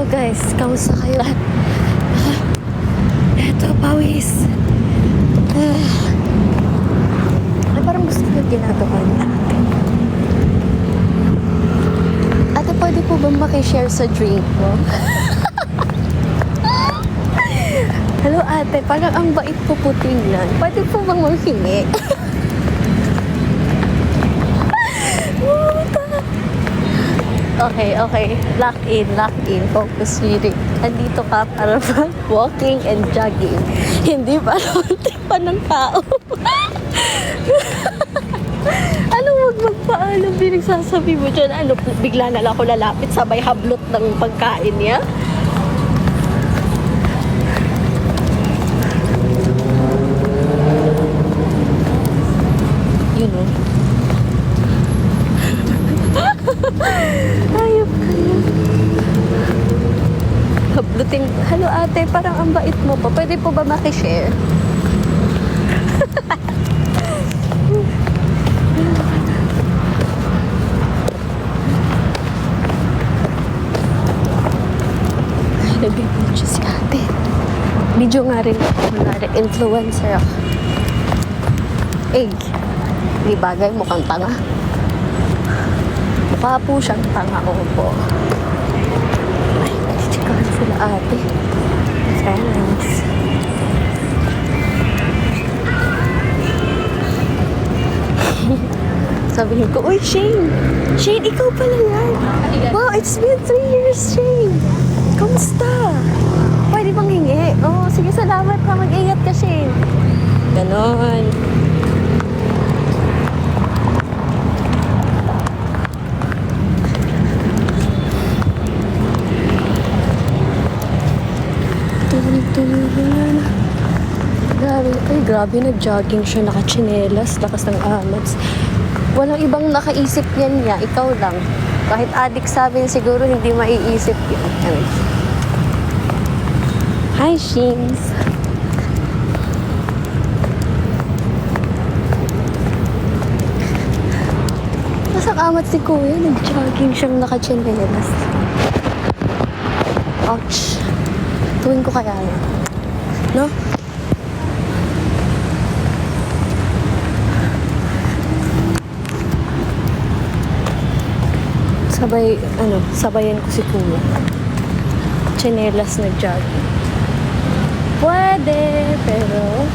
guys, kamusta kayo? Eto, pawis. Ay, parang gusto ko ginagawa niya. Ate, pwede po ba makishare sa drink mo? Hello ate, parang ang bait po po tingnan. Pwede po bang manghingi? Okay. Lock in. Focus reading. Andito ka para walking and jogging. Hindi para pa ng tao. Ano magpaalam binagsasabi mo dyan? Ano, bigla na lang ako lalapit sabay hablot ng pagkain niya? Yun o. Ayop kayo. Habluting. Hello ate, parang ang bait mo pa. Pwede po ba makishare? Ay, nag-video si ate. Video nga rin ako. Influencer ako. Egg. Di bagay, mukhang tanga. Mukha po siyang tanga ko po. Ay, chikahan sila ate. Friends. Sabihin ko, uy, Shane! Shane, ikaw pala yan! Wow, it's been 3 years, Shane! Kamusta? Pwede bang hingi? Oh, sige, salamat ha. Mag-ingat ka, Shane. Ganon. Grabe, nag-jogging siya, naka-chinelas, lakas ng amats. Walang ibang nakaisip yan niya, ikaw lang. Kahit adik sa amin, siguro hindi maiisip yun. Hi, Shins! Nasang amat si Kuya, nag-jogging siyang naka-chinelas. Ouch! Tuwing ko kaya yan. No? Sabayan ko si Kuya. Chinelas nag-jogging. Pwede, pero...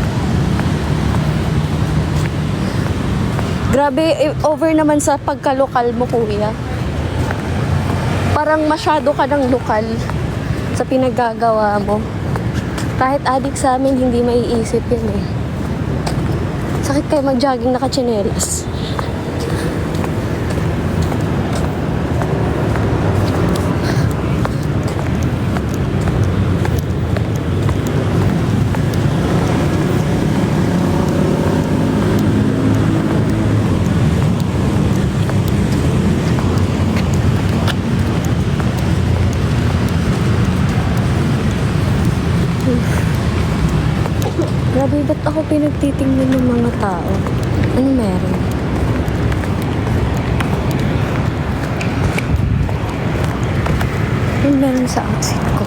Grabe, over naman sa pagkalokal mo, Kuya. Parang masyado ka ng lokal sa pinagagawa mo. Kahit adik sa amin, hindi maiisip yan eh. Sakit kayo mag-jogging naka-chinelas. Grabe, ba't ako pinagtitingnan ng mga tao? Ano meron? Ano meron sa outfit ko?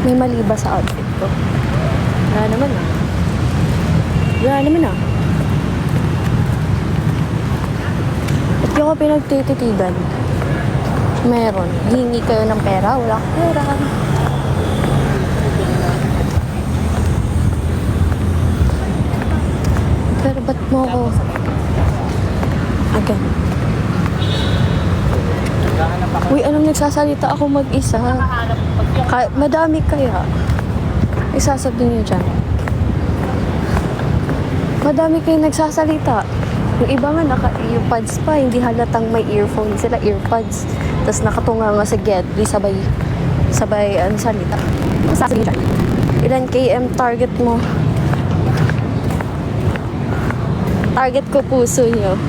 May mali ba sa outfit ko? Wala naman ah. Ba't yung ako pinagtititigan? Meron. Hingi kayo ng pera? Wala akong pera. Pero ba't mo ako again? Uy, anong nagsasalita ako mag-isa? Madami kaya. Isasabi niyo dyan. Madami kayo nagsasalita. Yung iba nga naka-earpods pa. Hindi halatang may earphone sila, earpods. Tapos nakatunga nga sa Gedli, sabay ano salita. Masasabi niyo dyan. Ilan km target mo? Target ko puso niyo.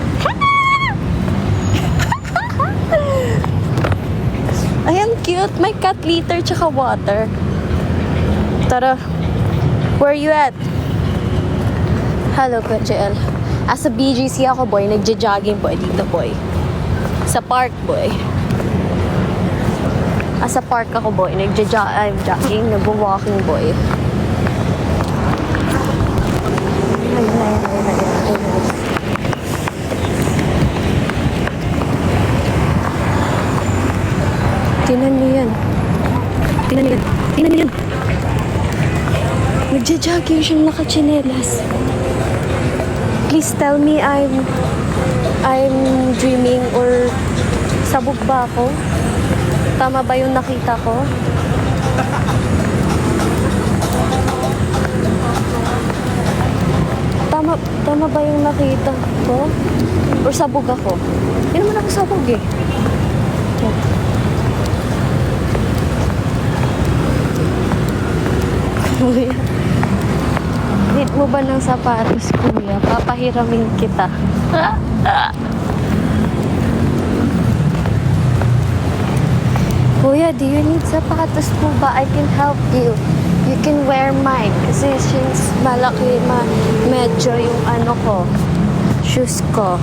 Ayan, cute. May cat litter tsaka water. Tara. Where you at? Hello, Kuya As a BGC ako, boy. Nagja-jogging, boy. Dito, boy. Sa park, boy. Sa park ako, boy. Nagja-jogging, nag-walking, boy. Ayun. Tingnan niyo yan. Nagja-jogging siyang nakachinelas. Please tell me I'm dreaming or sabog ba ako? Tama ba yung nakita ko? Tama ba yung nakita ko? Or sabog ako? Hindi naman ako sabog eh. Kuya. Need mo ba ng sapatos, kuya? Papahiramin kita. Kuya, do you need sapatos po ba? I can help you. You can wear mine. Kasi since malaki, medyo yung ano ko, shoes ko.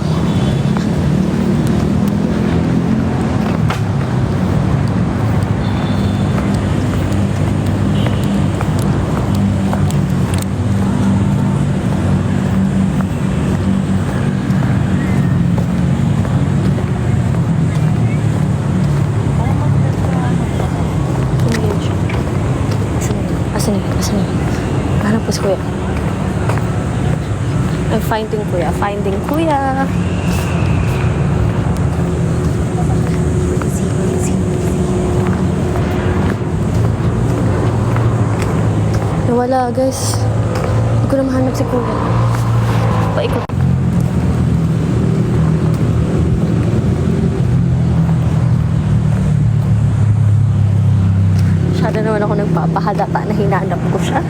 Asan yun? Hanap po si kuya. I'm finding kuya. Nawala, guys. Hindi ko na mahanap si kuya. Paikot. Masyado naman ako nagpapahalata na hinanap ko siya.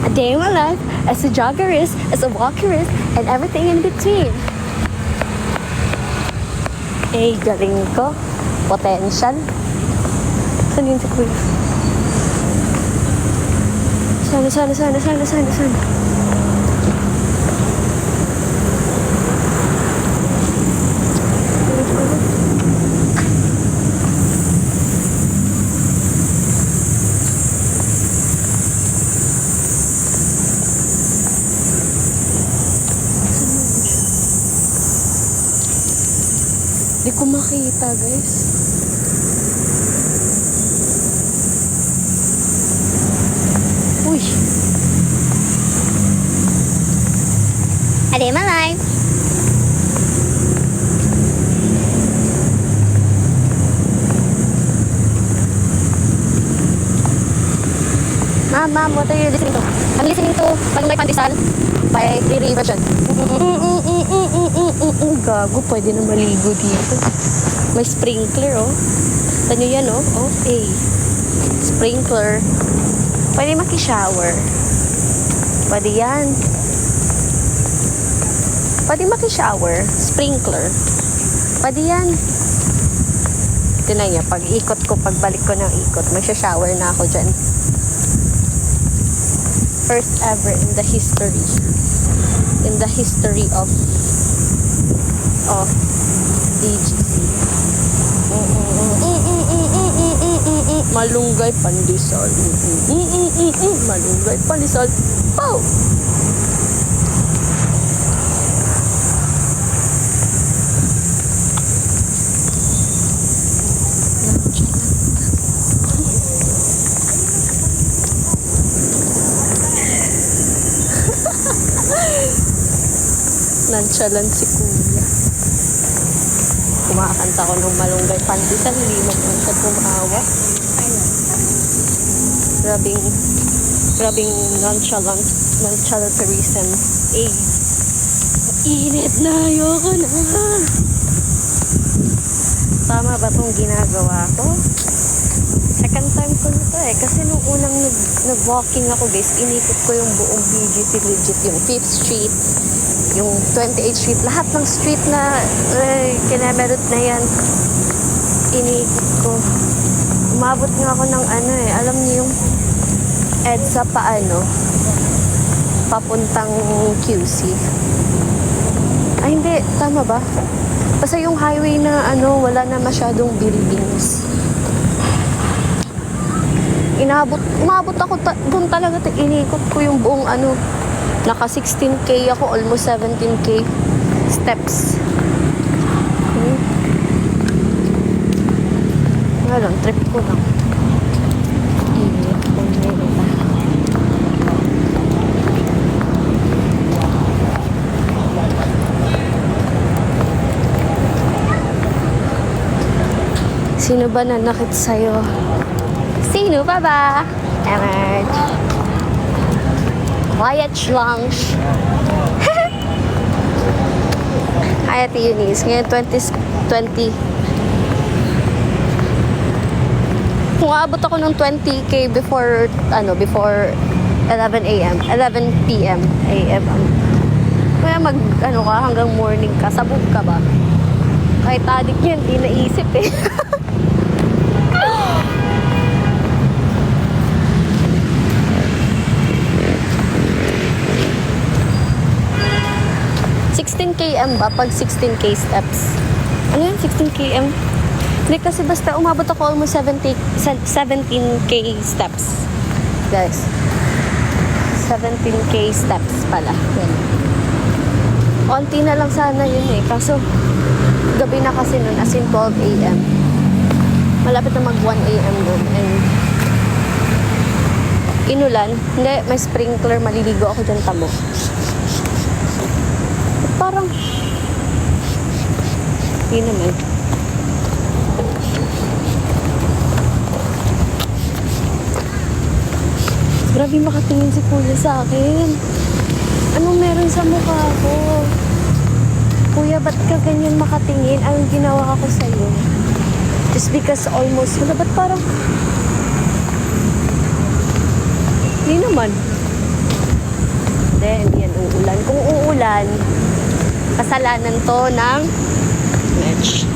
A day in my life as a jogger is, as a walker is, and everything in between. Eh, galing ko. Potential. Saan yun si kuya? Sana. Di ko makita, guys. Uy! A day in my life. Mom, what are you listening to? I'm listening to Malunggay Pandesal by Riri version. Gago, pwede na maligo dito. May sprinkler, oh. Tanyo yan, oh. Oh, hey. Sprinkler. Pwede maki-shower. Pwede yan. Pwede maki-shower. Sprinkler. Pwede yan. Tinan niya, pag ikot ko, pagbalik ko ng ikot, magsha-shower na ako dyan. First ever in the history. In the history of DGC. Malunggay Pandesal. Malunggay Pandesal. Pow! Nonchalant si kuya. Kumakanta ko ng Malunggay Pandesal, hindi mo siya pumawa. Grabing nonchalanterism. Eh, mainit na, ayoko na. Tama ba itong ginagawa ko? Second time ko na to eh. Kasi nung unang nag-walking ako, guys, inikot ko yung buong BGC legit, yung 5th Street, yung 28th Street, lahat ng street na kinamerot na yan, inikot ko. Umabot nga ako ng ano eh, alam niyo yung EDSA paano? Papuntang QC. Ay, hindi. Tama ba? Basta yung highway na ano, wala na masyadong buildings. Umabot ako doon talaga, inikot ko yung buong ano, naka 16K ako, almost 17K steps. Ngayon, trip ko lang. Init ko nila. Sino ba nanakit sa'yo? Sino ba ba? Emerge. Quiet lunch. Hi, Ate Eunice. Ngayon, 20. Kung aabot ako ng 20K before 11 a.m. 11 p.m. a.m. Kaya ka, hanggang morning ka. Sabog ka ba? Kahit adik yun, di naisip eh. 16 km ba? Pag 16K steps. Ano yun? 16 km? Hindi kasi basta umabot ako almost 17K steps. Guys. 17K steps pala. Yan. Konti na lang sana yun eh. Kaso, gabi na kasi nun, as in 12 a.m. Malapit na mag 1 a.m. nun. And, inulan. Hindi, may sprinkler. Maliligo ako dyan tamo. Parang, yun naman. Grabe makatingin si Kuya sa akin. Anong meron sa mukha ko? Kuya, ba't ka ganyan makatingin? Anong ginawa ko sa'yo? Just because almost, wala, ba't parang, hindi naman. Hindi yan uulan. Kung uulan, kasalanan to ng match.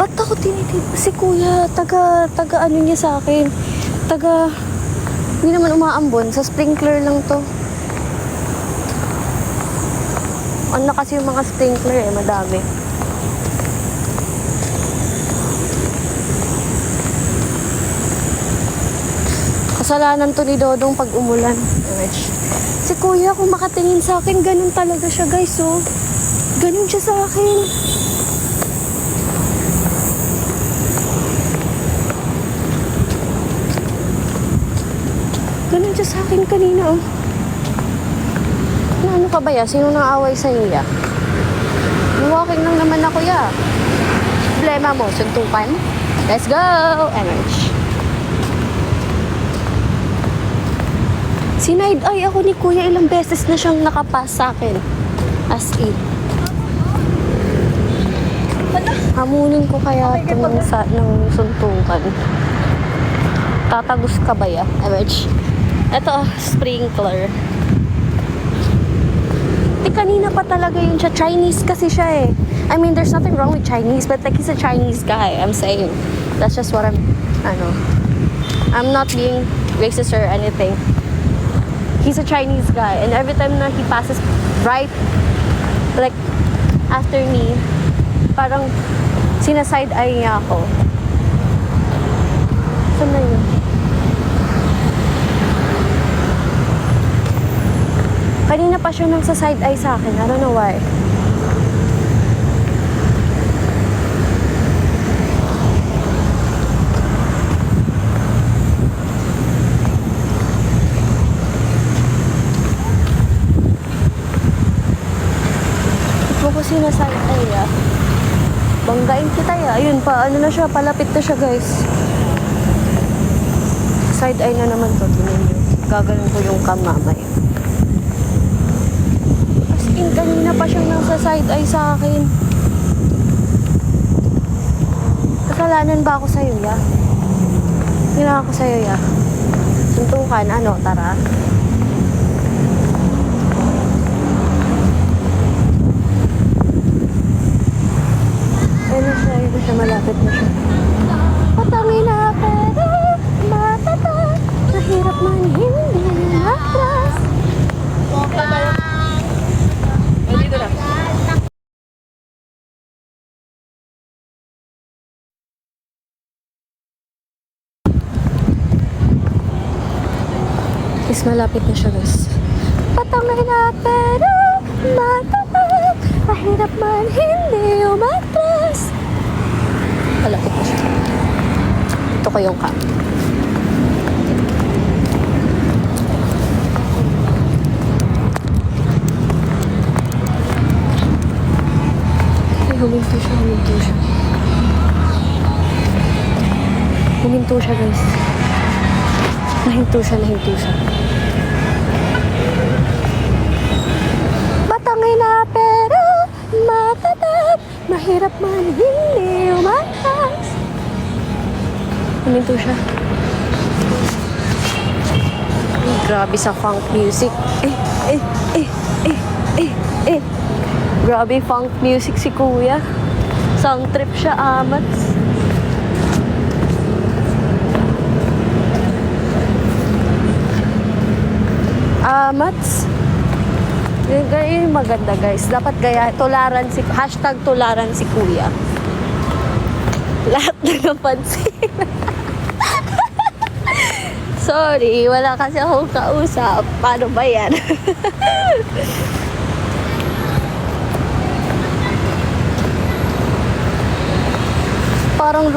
Ba't ako tinitig? Si Kuya, taga ano niya sa akin? Hindi naman umaambon. Sa sprinkler lang to. Ano kasi yung mga sprinkler eh, madami. Kasalanan to ni Dodong pag umulan. Si Kuya, kung makatingin sa akin, ganun talaga siya, guys, oh. Ganun siya sa akin. Ganun siya sa akin kanina, oh. Ano ka ba, ya? Sino nang away sa'yo, ya? Walking lang naman ako, ya. Problema mo, suntukan? Let's go! Emerge. Sinaid-eye ako ni Kuya, ilang beses na siyang nakapass sa akin. As in. Hamunin ko kaya ito ng suntukan. Tatagos ka ba ya? Emerge. Ito, sprinkler. Kanina pa talaga yun siya. Chinese kasi siya eh. I mean, there's nothing wrong with Chinese, but like, he's a Chinese guy, I'm saying. That's just what I'm not being racist or anything. He's a Chinese guy, and every time na he passes right, like, after me, parang sinaside eye niya ako. Saan na yun? Kanina pa siya nang sa side eye sa akin. I don't know why. Na side eye ah. Banggain kita ya. Ayun pa, ano na siya, palapit na siya guys. Side eye na naman to. Tingnan nyo. Gagaling ko yung kamamay. As in, kanina pa siyang nasa side eye sa akin. Kasalanan ba ako sa'yo ya? Ginawa ko sa'yo ya. Suntukan, ano, tara. Ano siya Guys, malapit na siya, guys. Patangay na pero matatag. Mahirap man hindi umatras. Malapit na siya. Ito ko yung cam. Ay, huminto siya. Huminto siya, guys. Nahinto siya. Matangay na pero matatag. Mahirap man hindi umatras. Huminto siya. Ay, grabe sa funk music. Grabe funk music si kuya. Sound trip siya, amats. Amats. Yun maganda, guys. Dapat gaya, hashtag tularan si kuya. Lahat na napansin. Sorry, wala kasi akong kausap. Paano ba yan? parang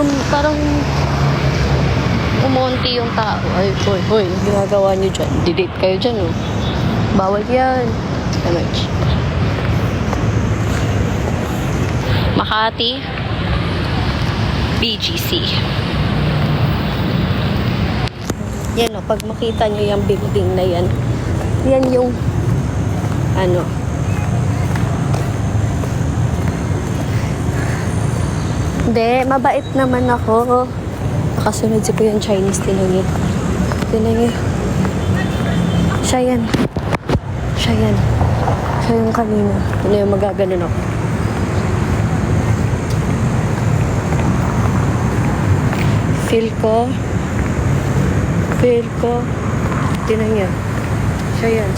umonti yung tao. Ay, hoy, ginagawa nyo dyan. Delete kayo dyan, oh. Bawal yan. Makati, BGC. Yan, oh, pag makita nyo yung building na yan, yan yung hindi, mabait naman ako. Nakasunod si Kuya yung Chinese, tinan niyo. Siya yan. Siya yung kanina. Ano yung magaganon ako. Feel ko. Tinan niyo. Siya yan.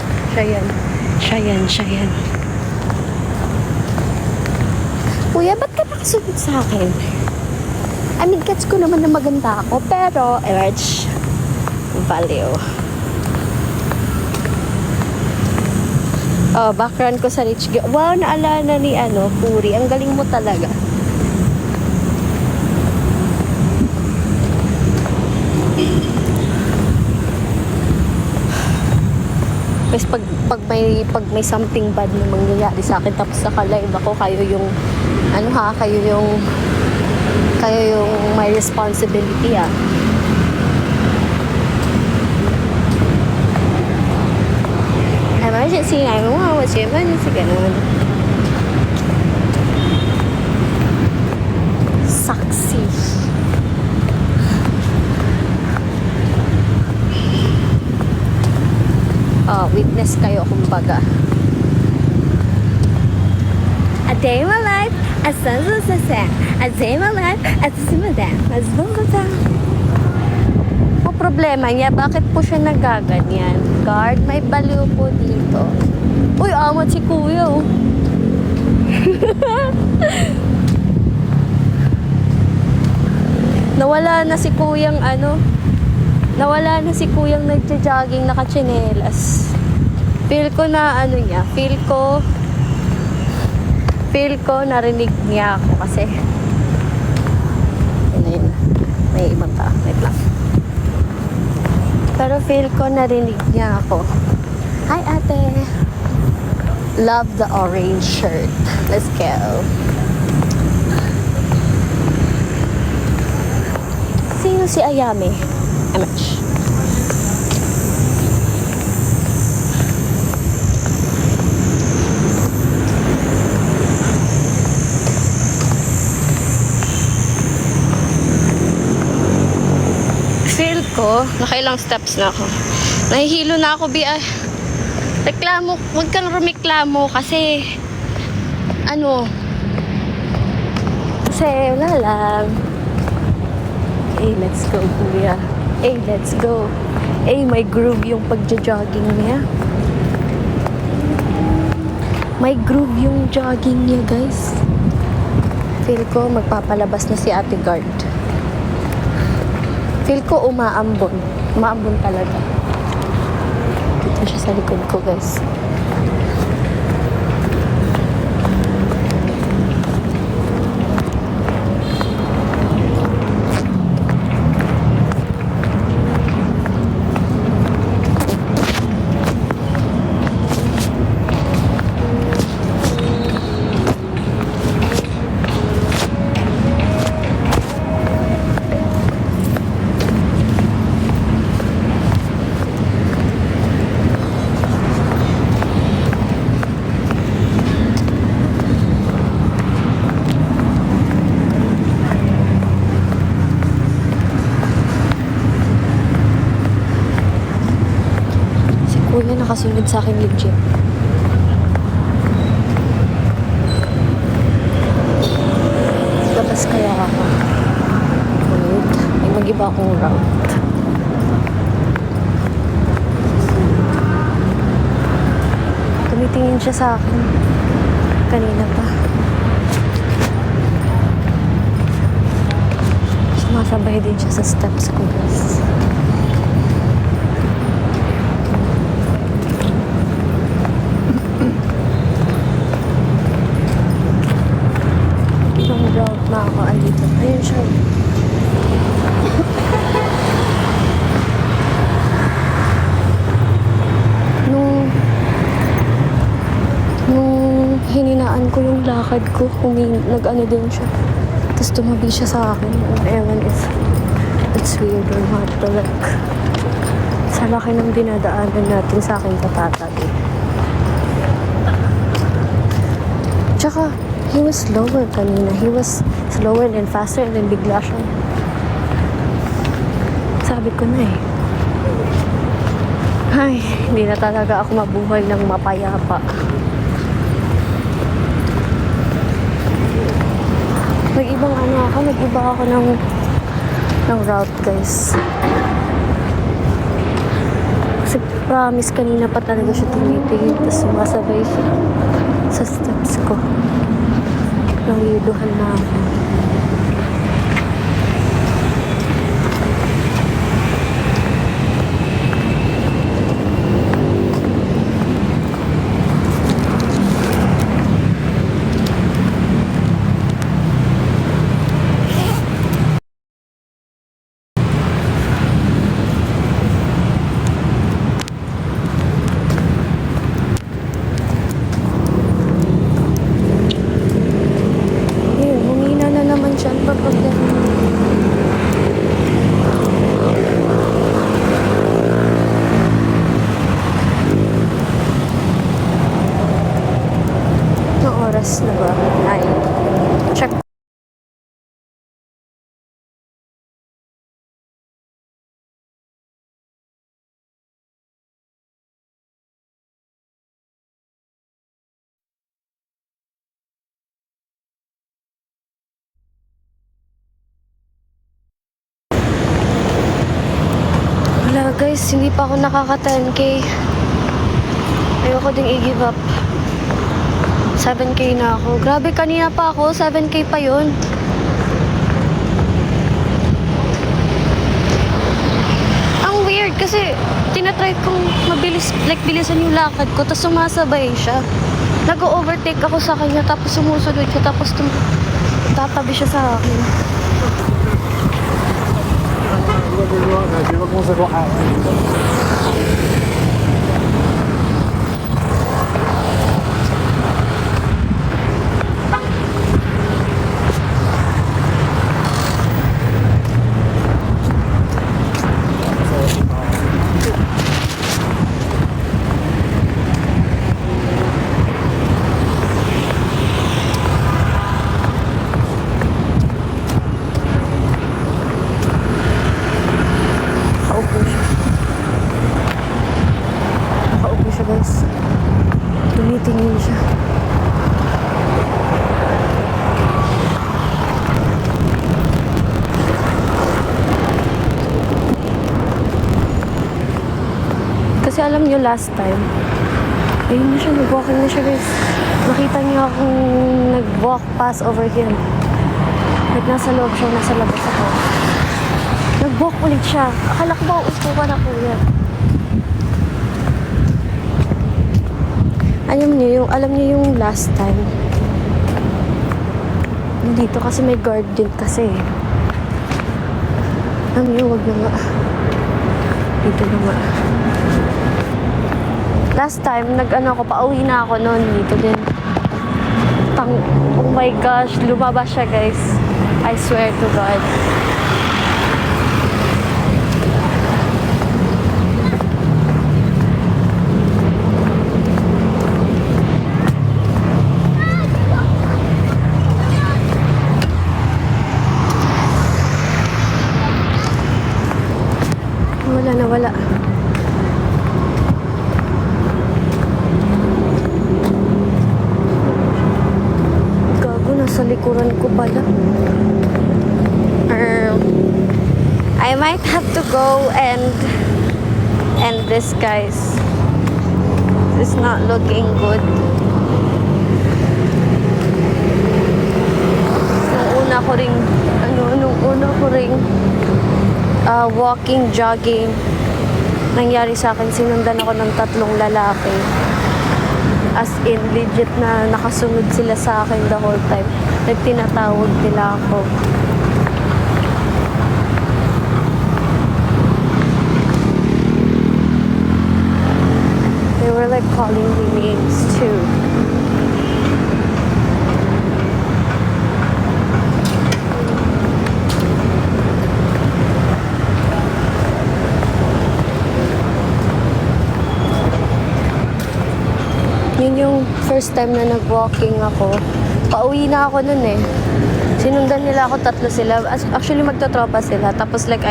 Kuya, ba't ka nakasunod sa akin? I mean, gets ko naman na maganda ako, pero, value. Oh, background ko sa Rich Girl. Wow, naalala ni Puri. Ang galing mo talaga. Kasi pag may something bad na mangyayari sa akin, tapos naka-live ako, kayo yung may responsibility, ah. Emergency 911, what's your emergency? Ganun. Saksi. Witness kayo, kumbaga. A day in my life, a day in my life, o problema niya, bakit po siya nagaganyan? Guard, may baliw po dito. Uy, amat si kuya, oh. Nawala na si kuyang nagja-jogging naka-tsinelas. Feel ko narinig niya ako kasi yun. May ibang tao. Wait lang. Pero feel ko narinig niya ako. Hi, ate. Love the orange shirt. Let's go. Sino si Ayame? MH. Feel ko, nakailang steps na ako. Nahihilo na ako, reklamo, huwag kang rumiklamo kasi wala lang. Hey, let's go, kuya. Hey, let's go. Hey, may groove yung pagja-jogging niya. May groove yung jogging niya, guys. Feel ko magpapalabas na si Ate Guard. Feel ko umaambon. Umaambon talaga. Dito siya sa likod ko, guys. Kuya, nakasunod sa akin legit. Labas kaya ako. Wait, may mag-iba akong route. Tumitingin siya sa akin. Kanina pa. Sumasabay din siya sa steps ko, guys. Na ako andito. Ayun siya. nung hininaan ko yung lakad ko, nag-ano din siya. Tapos tumabi siya sa akin. Ewan if it's weird or not. But like, sa laki ng dinadaanan natin sa akin patatabi. Tsaka, he was slower kanina. He was slower and faster and then bigla siya. Sabi ko na eh. Ay, hindi na talaga ako mabuhay ng mapayapa. Nag-ibang nag-iba ako ng route, guys. Kasi promise kanina pa talaga siya tumitingin tapos sumasabay siya sa steps ko. Nangiduhan na ako. Oras na ba? 9. Check. Wala guys, hindi pa ako nakaka 10k. Ayoko ding i-give up. 7k na ako. Grabe, kanina pa ako. 7k pa yun. Ang weird kasi tinatry kong mabilis, like bilisan yung lakad ko tapos sumasabay siya. Nag-overtake ako sa kanya tapos sumusunod siya tapos tatabi siya sa akin. Guys, tumitingin siya. Kasi alam niyo last time, ayun na siya, nag-walking na siya guys. Nakita niyo akong nag-walk pass over him. Like nasa loob siya, nasa labas ako. Nag-walk ulit siya. Akala ko ba upo ka na kuya? Alam niyo yung last time. Dito kasi may guard din kasi. Alam niyo, wag na nga. Dito na nga. Last time, ako, pauwi na ako noon. Dito din. Oh my gosh, lumabas siya guys. I swear to God. Wala. Gago, nasa likuran ko pala. I might have to go and end this, guys. This is not looking good. Nung una ko ring walking, jogging, nangyari sa akin, sinundan ako ng 3 lalaki. As in, legit na nakasunod sila sa akin the whole time. Nagtinatawag nila ako. They were like calling me names too. Yun yung first time na nag-walking ako. Pauwi na ako nun eh. Sinundan nila ako, 3 sila. Actually, magtotropa sila. Tapos like,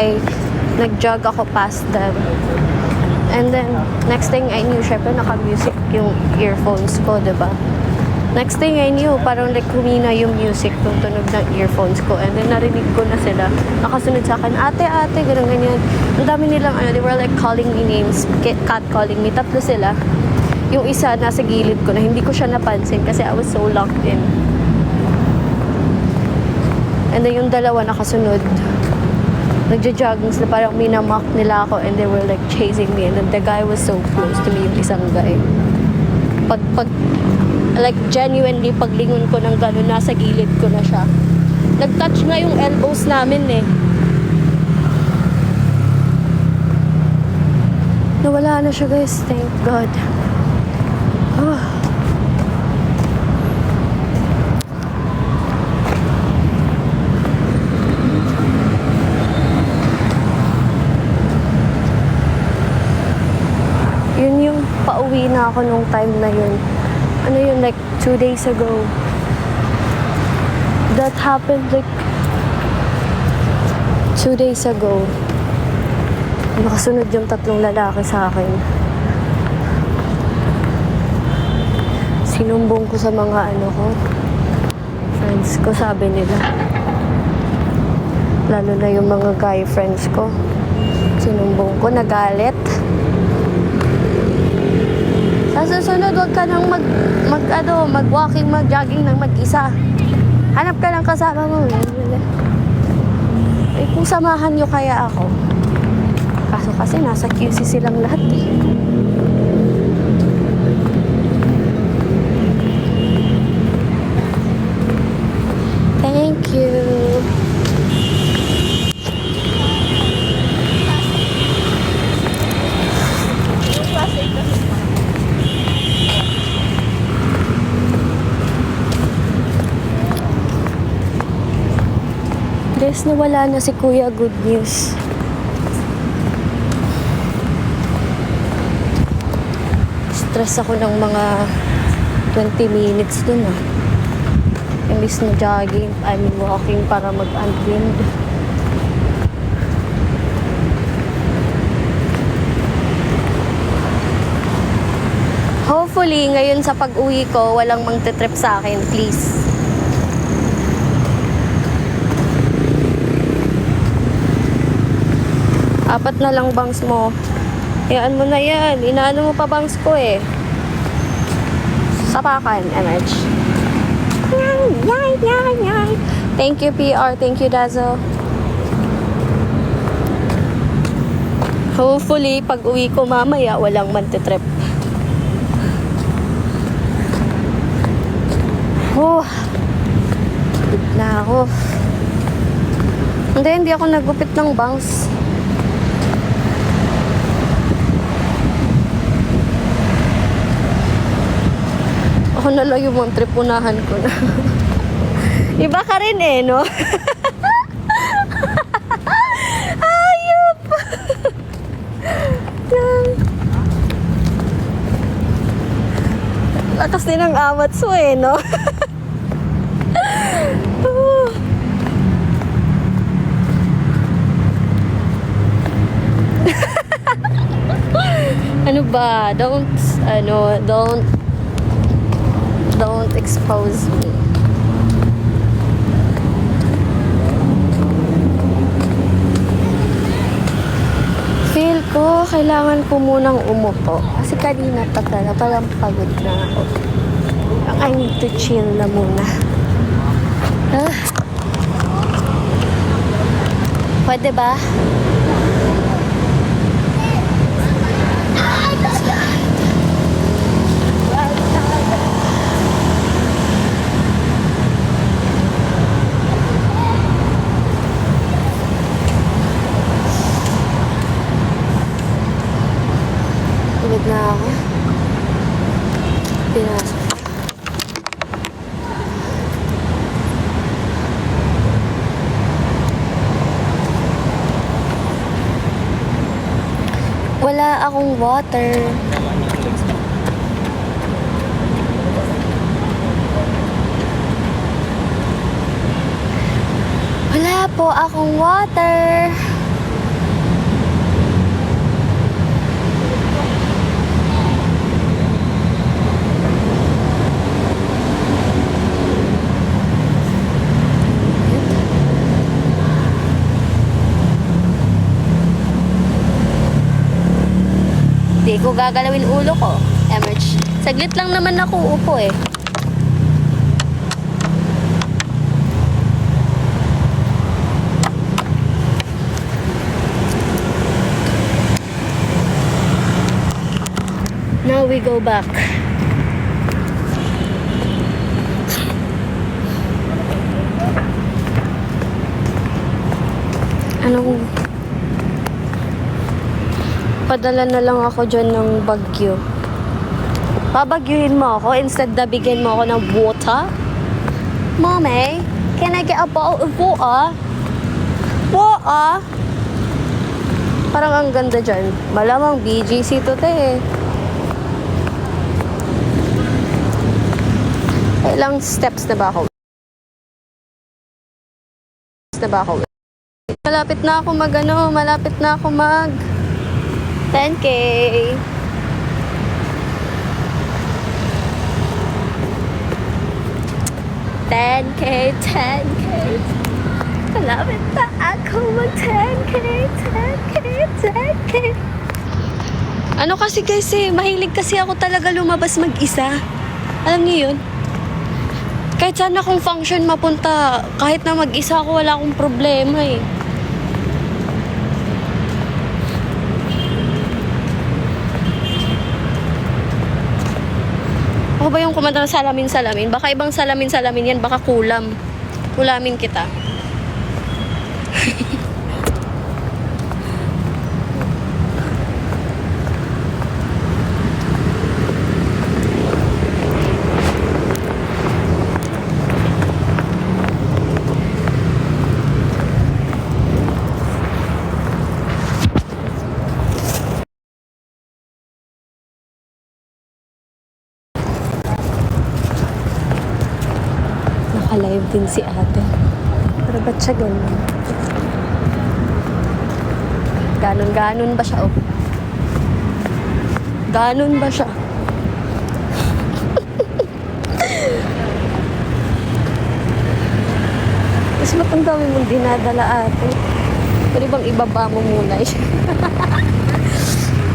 nag-jog ako past them. And then, next thing I knew, syempre naka-music yung earphones ko, diba? Next thing I knew, parang like humina yung music nung tunog ng earphones ko. And then narinig ko na sila. Nakasunod sa akin, ate, ganyan. Ang dami nilang, they were like calling me names, cat calling me. 3 sila. Yung isa nasa gilid ko na hindi ko siya napansin kasi I was so locked in. And then yung 2 nakasunod. Nagja-jogging sila, parang minamock nila ako and they were like chasing me. And then the guy was so close to me, yung isang guy. Like genuinely, paglingon ko ng gano'n, nasa gilid ko na siya. Nag-touch nga yung elbows namin eh. Nawala na siya guys, thank God. Yun yung pauwi na ako nung time na yun. Like 2 days ago. That happened like 2 days ago. Nakasunod yung 3 lalaki sa akin. Sinumbong ko sa mga friends ko, sabi nila. Lalo na yung mga guy friends ko. Sinumbong ko, nagalit. Sa susunod, huwag ka nang mag-walking, mag-jogging ng mag-isa. Hanap ka ng kasama mo. Eh, kung samahan nyo kaya ako. Kaso kasi nasa QC silang lahat eh. Thank you. Guys, nawala na si Kuya, good news. Stress ako ng mga 20 minutes dun ah. Imbis na jogging, walking para mag-unwind. Hopefully, ngayon sa pag-uwi ko, walang magte-trip sa akin, please. Apat na lang bangs mo. Hayaan mo na yan. Inaano mo pa bangs ko eh. Sapakan, MH. Yay. Thank you, PR. Thank you, Dazo. Hopefully, pag uwi ko mamaya, walang magte-trip. Oh, na ako. Hindi ako nagupit ng bangs. Ako na lang yung mga tripunahan ko na. Iba ka rin eh, no? Ayop! Lakas din ang amat so eh, no? Ano ba? Don't expose me. Feel ko, kailangan ko munang umupo. Kasi kanina talaga, parang pagod na ako. I need to chill na muna. Pwede ba? Tulog na ako. Pinasok. Wala akong water. Wala po akong water. Hindi ko gagalawin ulo ko. Emerge. Saglit lang naman ako upo eh. Now we go back. Anong padala na lang ako dyan ng bagyo. Pabagyuhin mo ako instead na bigyan mo ako ng water. Mommy, can I get a bottle of water? Water? Parang ang ganda dyan. Malamang BGC to te. Ilang steps na ba ako? Malapit na ako malapit na ako mag 10K. 10K. Malapit na ako mag 10K. Ano kasi guys eh, mahilig kasi ako talaga lumabas mag-isa. Alam niyo yun? Kahit saan akong function mapunta, kahit na mag-isa ako, wala akong problema eh. Ako ba yung kumanta ng salamin? Baka ibang salamin yan, baka kulamin kita. Naka-live din si ate. Pero ba't siya ganun? Ganon ba siya? Oh. Ganon ba siya? Mas ba't ang dami mong dinadala ate? Pwede bang ibaba mo muna siya?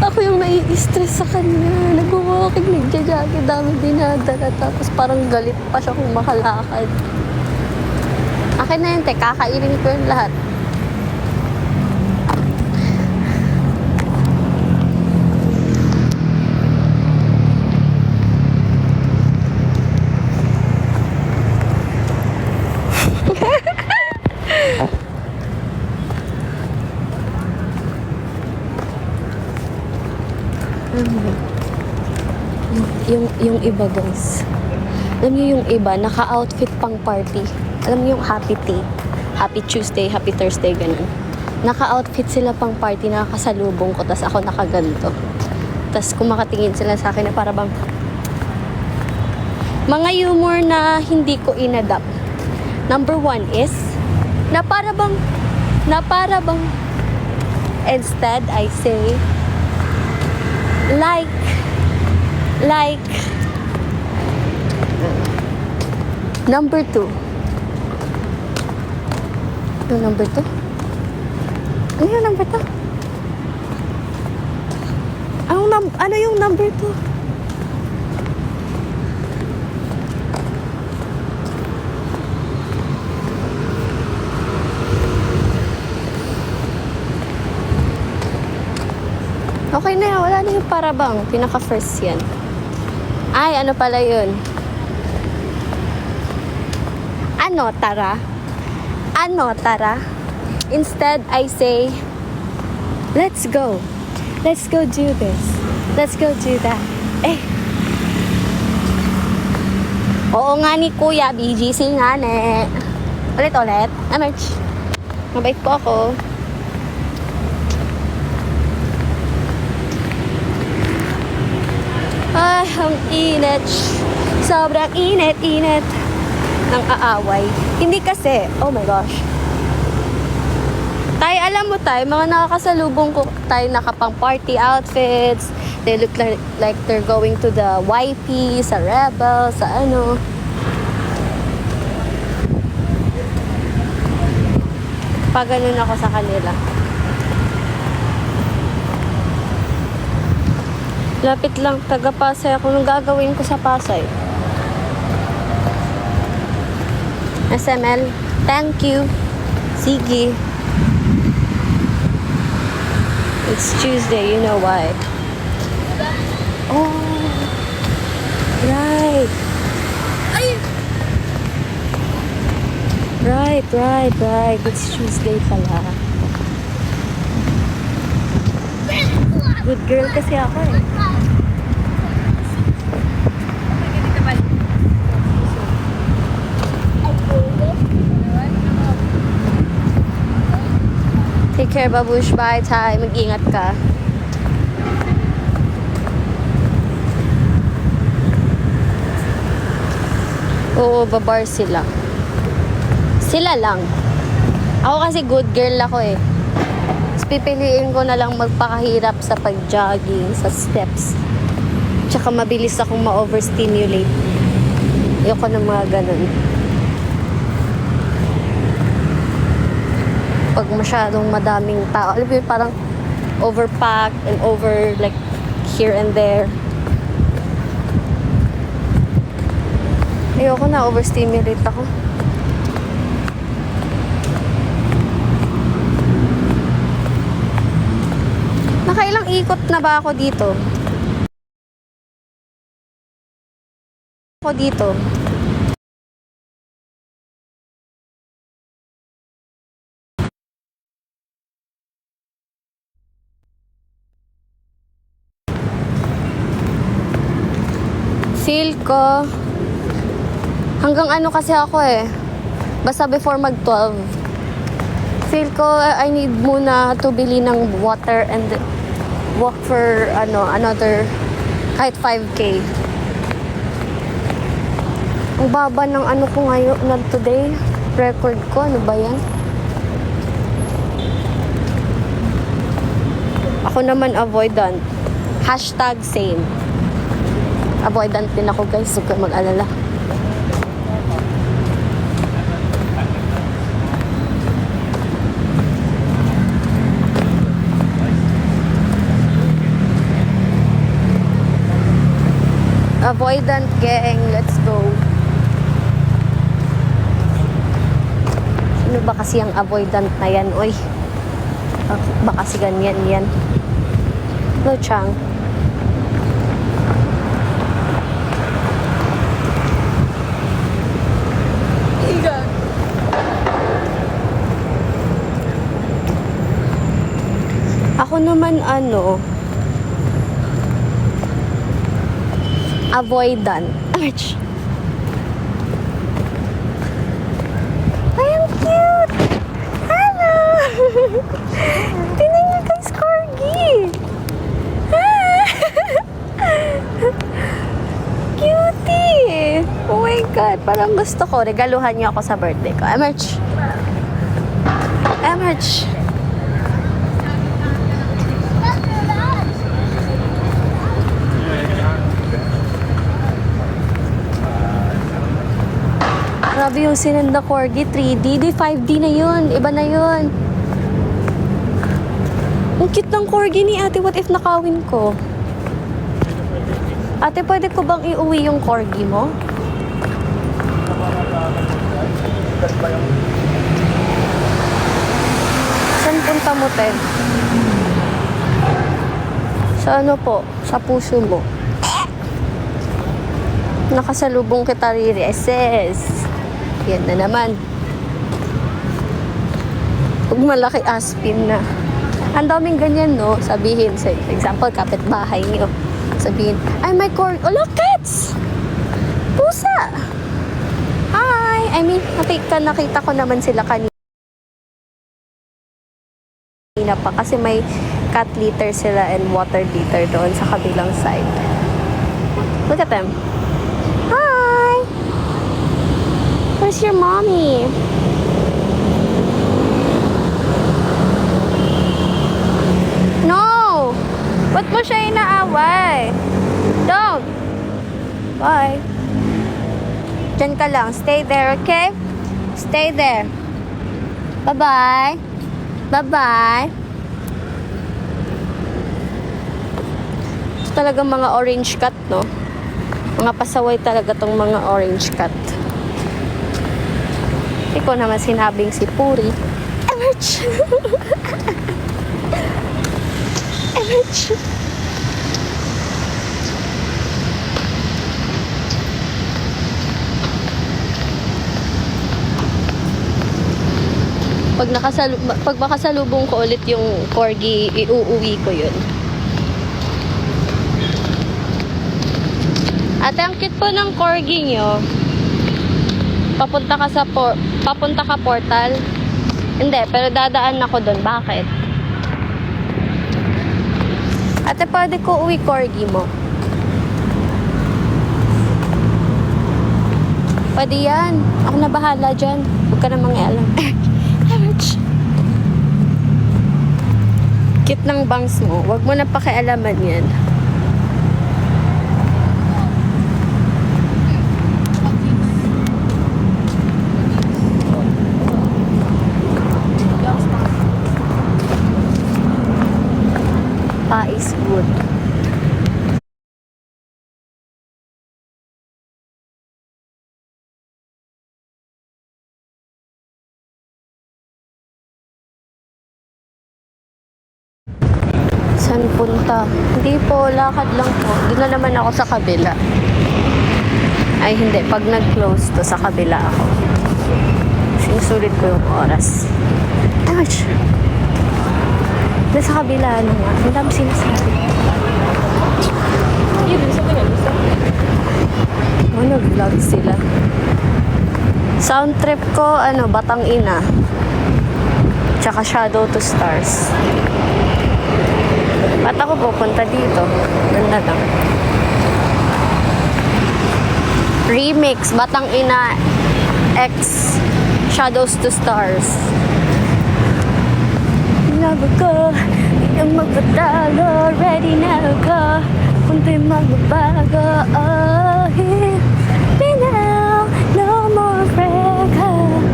Ako yung nai-stress sa kanya. Nag-walking, nagja-jogging, dami dinadala. Tapos parang galit pa siya kung makalakad. Akin na yun, te. Kakainin ko yun lahat. yung iba guys. Alam niyo yung iba, naka-outfit pang party. Alam niyo yung happy day, happy Tuesday, happy Thursday, ganun. Naka-outfit sila pang party, nakakasalubong ko, tas ako nakaganto. Tas kumakatingin sila sa akin na para bang mga humor na hindi ko inadapt. Number one is, na para bang, instead I say, like, number two. Yung number two? Ano yung number two? Ano yung number two? Okay na yan, wala na yung parabang. Pinaka-first yan. Ay, ano pala yun? Ano, tara? Ano, tara? Instead, I say, let's go. Let's go do this. Let's go do that. Eh. Oo nga ni Kuya, BGC nga ne. Ulit. Amerch. Mabait po ako. Ay, ang init. Sobrang init ng aaway. Hindi kasi, oh my gosh. Tay, alam mo tay, mga nakakasalubong ko tayo nakapang party outfits. They look like they're going to the YP, sa Rebel, sa ano. Pag ganun ako sa kanila. Lapit lang, taga Pasay ako. Nung gagawin ko sa Pasay. SML, thank you. Sige. It's Tuesday, you know why. Oh, right. Right. It's Tuesday pala. Good girl kasi ako eh. Take care, babush. Bye, Tay. Mag-ingat ka. Oo, babar sila. Sila lang. Ako kasi good girl ako eh. Tapos pipiliin ko na lang magpakahirap sa pag-jogging, sa steps. Tsaka mabilis akong ma-overstimulate. Ayoko ng mga ganun. Pag masyadong madaming tao, alam mo yun, parang overpacked and over like here and there. Ayoko na, overstimulate ako. Nakailang ikot na ba ako dito? Feel ko hanggang ano kasi ako eh, basta before mag 12 feel ko I need muna to bili ng water and walk for another kahit 5K. Ang baba ng ano ko ngayon na today, record ko, ano ba yan? Ako naman avoidant. #same. Avoidant din ako guys, huwag kang mag-alala. Avoidant gang, let's go. Sino ba kasi ang avoidant na yan, oy? Baka kasi ganyan yan. Hello, Chang. Ako naman avoidant. Ouch! Ay, ang cute! Hello! Tingnan niyo guys, corgi! Cutie! Oh my God, parang gusto ko. Regaluhan niyo ako sa birthday ko. Emerge! Emerge! Grabe yung sinenda corgi, 3D. Di 5D na yun. Iba na yun. Ang cute ng corgi ni ate. What if nakawin ko? Ate, pwede ko bang iuwi yung corgi mo? Saan punta mo, te? Sa ano po? Sa puso mo. Nakasalubong kita, Rireses. Yan na naman. Pag malaki aspin na. Ang daming ganyan, no? Sabihin, sa example, kapitbahay niyo. Sabihin, ay, my corgi. Oh, look, cats! Pusa! Hi! I mean, nakita ko naman sila kanina pa kasi may cat litter sila and water litter doon sa kabilang side. Look at them. Hi! Where's your mommy? No! Ba't mo siya inaaway? Don't! Bye! Diyan ka lang. Stay there, okay? Stay there. Bye-bye. Bye-bye. Ito talagang mga orange cat, no? Mga pasaway talaga tong mga orange cat. Hindi ko naman sinabing si Puri. Emerge! Emerge! Pag makasalubong ko ulit yung corgi, iuuwi ko yun. Ate, ang cute po ng corgi nyo. Papunta ka portal? Hindi, pero dadaan ako doon. Bakit? Ate, pwede ko uwi corgi mo? Pwede yan. Ako na bahala dyan. Huwag ka na mangialam. Cute ng bangs mo. Huwag mo na pakialaman yan. Is good. Saan punta? Hindi po, lakad lang po. Doon na naman ako sa kabila. Ay hindi, pag nag-close to, sa kabila ako. Sinusulit ko yung oras. Ouch! Nasa kabila na nga. Ang dami sinasabi. Nag-vlog sila. Sound trip ko, Batang Ina. Tsaka Shadow to Stars. At ako pupunta dito. Ganda lang. Remix, Batang Ina X Shadows to Stars. Love ko, hindi na magbabago. Ready na ako, kunti magbabago. Oh, here, me now, no more breakup.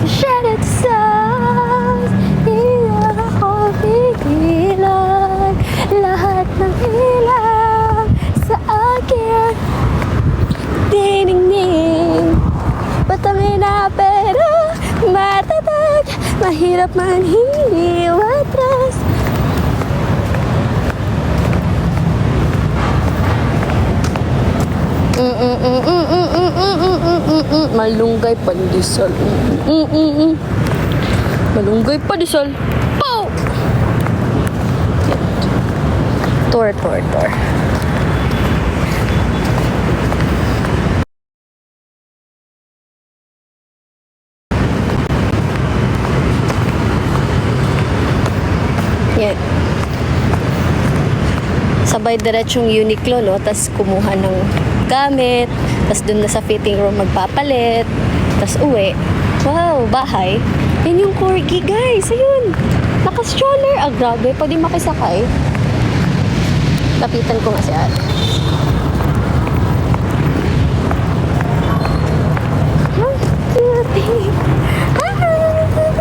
Shattered stars, hindi na ako pigilan. Lahat ng ilang sa akin, dinigning. Batang Ina pero matatag, mahirap man hindi watras. Malunggay pandesal. Malunggay pandesal. Pow! Tour. Yan. Sabay diretsong Uniqlo, no? Tapos kumuha ng gamit. Tapos dun na sa fitting room magpapalit. Tapos uwi. Wow, bahay. Yan yung corgi, guys. Ayun. Naka-stroller. Ah, grabe. Pwede makisakay. Lapitan ko nga si ate. Ang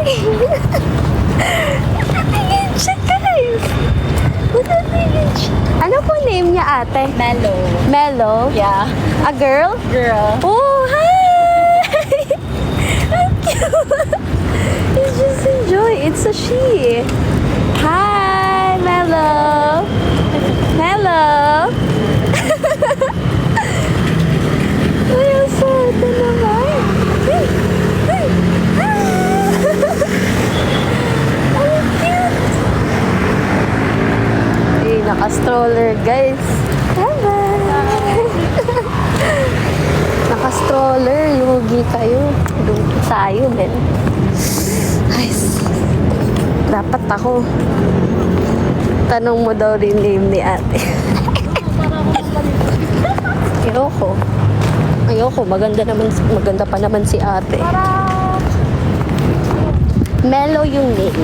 cute. Natatingin siya, guys. Natatingin siya. Ano po name niya, ate? Mellow. Mellow? Yeah. A girl? Girl. Oh, hi! Ang cute. You just enjoy. It's a she. Hi, Mellow. Mellow. Ay, ang swerte naman. Ay, ay, ah. Ang cute. Ay, naka-stroller, guys. Bye-bye. Naka-stroller. Lugi kayo. Lugi tayo, men. Ay, dapat ako. Tanong mo daw rin name ni ate. Ayoko. Ayoko. Maganda pa naman si ate. Mellow yung name.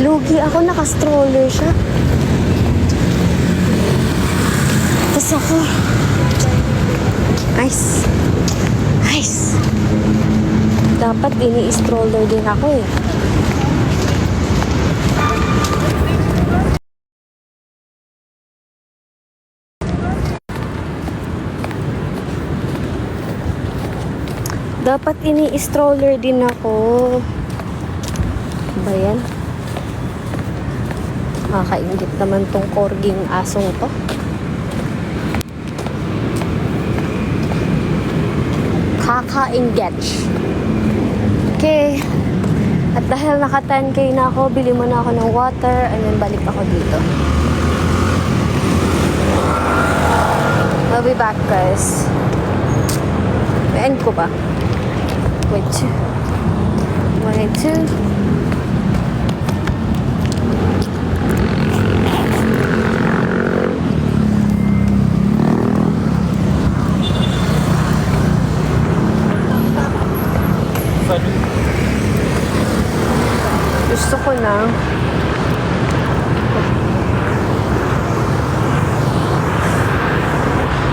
Lugi ako, naka-stroller siya. Tapos ako. Nice. Nice. Dapat ini-stroller din ako eh. Dapat ini-stroller din ako. Ba yan? Nakakaingit naman tong corging asong to. Kaka-engage. Okay. At dahil naka 10K na ako, bili muna ako ng water and then balik ako dito. I'll be back, guys. End ko ba? Wait. 182. Gusto ko na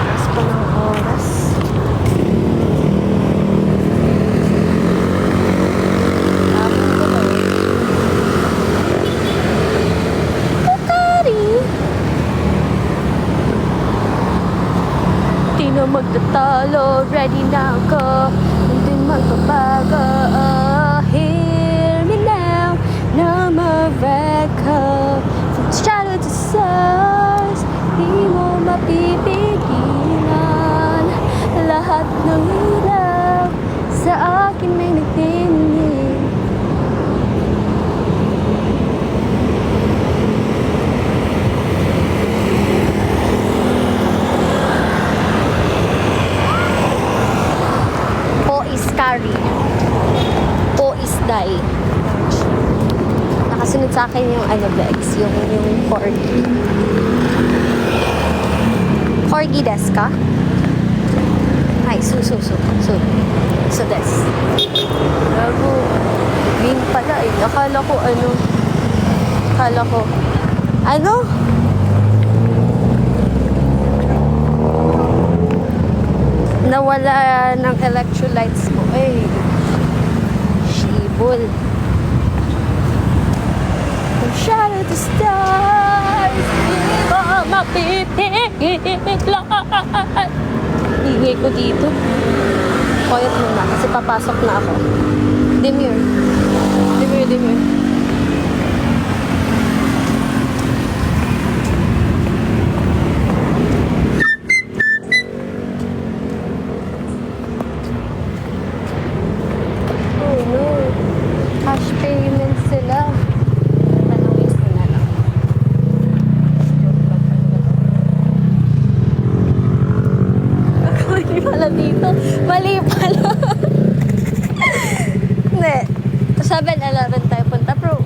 mas pa ng oras. Di na magtatalo, ready na ako, hindi magbabago. Hear me now, na ma-record from shadow to stars. Di mo mapipigilan, lahat ng ilaw sa akin may nagtinig. Po is carry. Po is die. Nakasunod sa akin yung ano, guys, yung corgi. Corgi desu ka? Ay, so des. Gago. Green pala eh. Akala ko ano? Nawala ng electrolytes ko. Ay, shibol. From shadow to stars, di mo mapipigilan. Ingay ko dito. Quiet muna kasi papasok na ako. Demure. Oh no. Cash payment sila. Tanungin ko na lang. Joke lang pala. Mali pala dito. Mali pala. Hindi. 7-Eleven tayo punta. Pero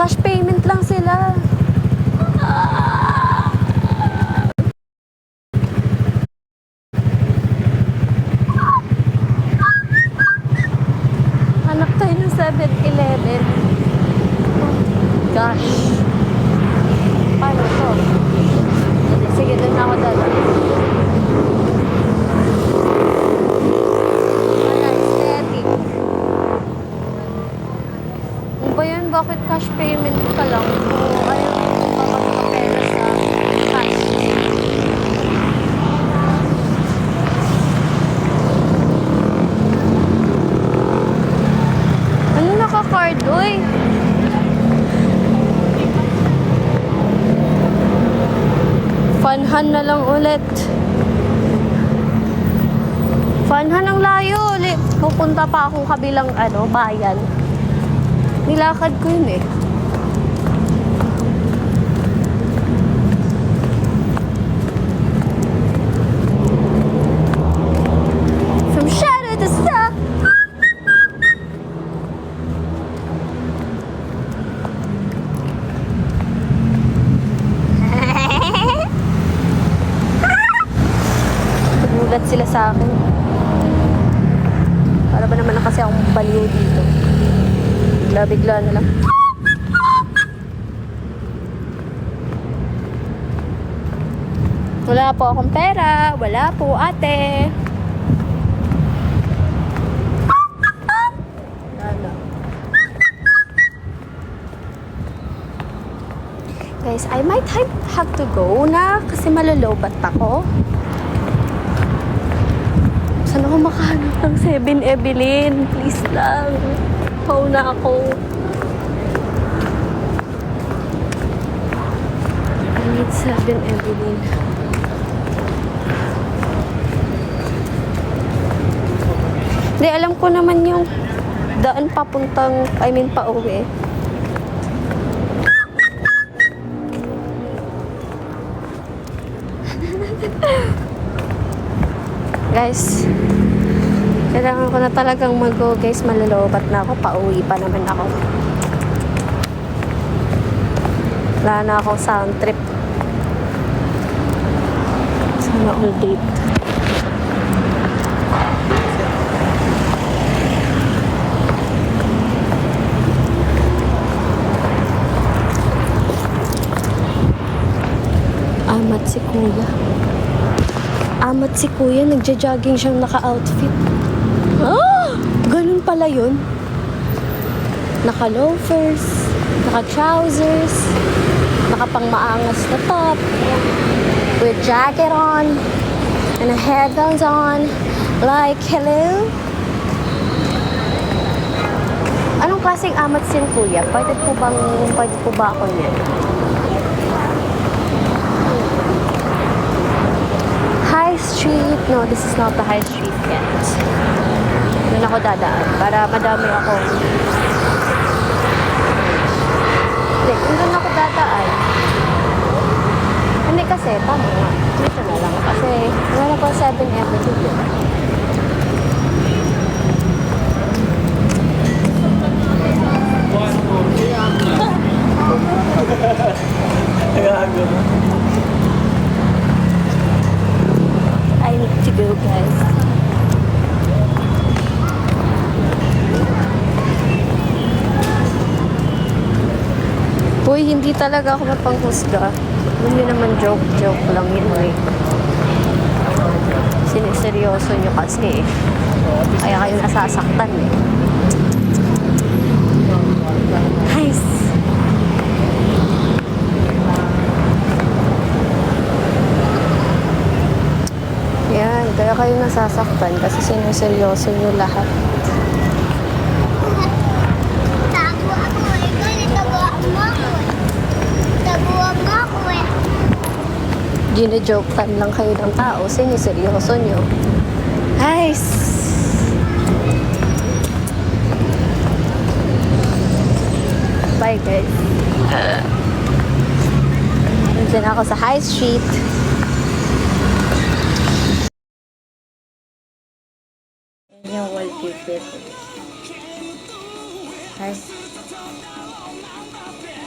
Cash payment lang sila. Hanap tayo ng 7-Eleven. Gosh. Paano to? Sige, doon na ako dala. Aesthetic. Ano ba yun? Bakit cash payment ka lang? O ayaw mo papagpapera sa cash? Ano naka-card, uy? Funhan na lang ulit. Funhan ang layo ulit. Pupunta pa akong kabilang bayan. Nilakad ko yun eh. From shadow to star. Nagulat sila sa akin. Para ba naman kasi akong baliw dito. Bigla na lang. Wala po akong pera. Wala po, ate. Guys, I might have to go na kasi malalobat ako. Saan ako makahanap ng 7-Evelyn? Please lang. Pau na ako. I need 7-Evelyn. Hindi, alam ko naman yung daan papuntang, pauwi. Guys, kailangan ko na talagang mag-go, guys. Malalobat na ako. Pauwi pa naman ako. Wala na akong sound trip. Sana all date. Amat si kuya. Amat si kuya, nagja-jogging siyang naka-outfit. Ah! Ganun pala yun. Naka-loafers, naka-trousers, naka-pang-maangas na top, with jacket on, and a headphones on. Like, hello? Anong klaseng amat si kuya? Pwede po ba ako niyan? High Street. No, this is not the High Street yet. Doon ako dadaan para madami ako. Hindi, kung doon ako dadaan. Hindi kasi, tama nga. Dito na lang kasi wala ko 7-Eleven. I need to go, guys. Uy, hindi talaga ako mapanghusga. Hindi naman joke lang yun eh. Siniseryoso nyo kasi eh. Kaya kayo nasasaktan eh. Nice! Yan, kaya kayo nasasaktan kasi siniseryoso nyo lahat. Gine-jokean lang kayo ng tao, siniseryoso nyo. Nice! Bye, guys. Nandiyan ako sa High Street. Yan yung wallpaper. Hi. Don't know my muffin.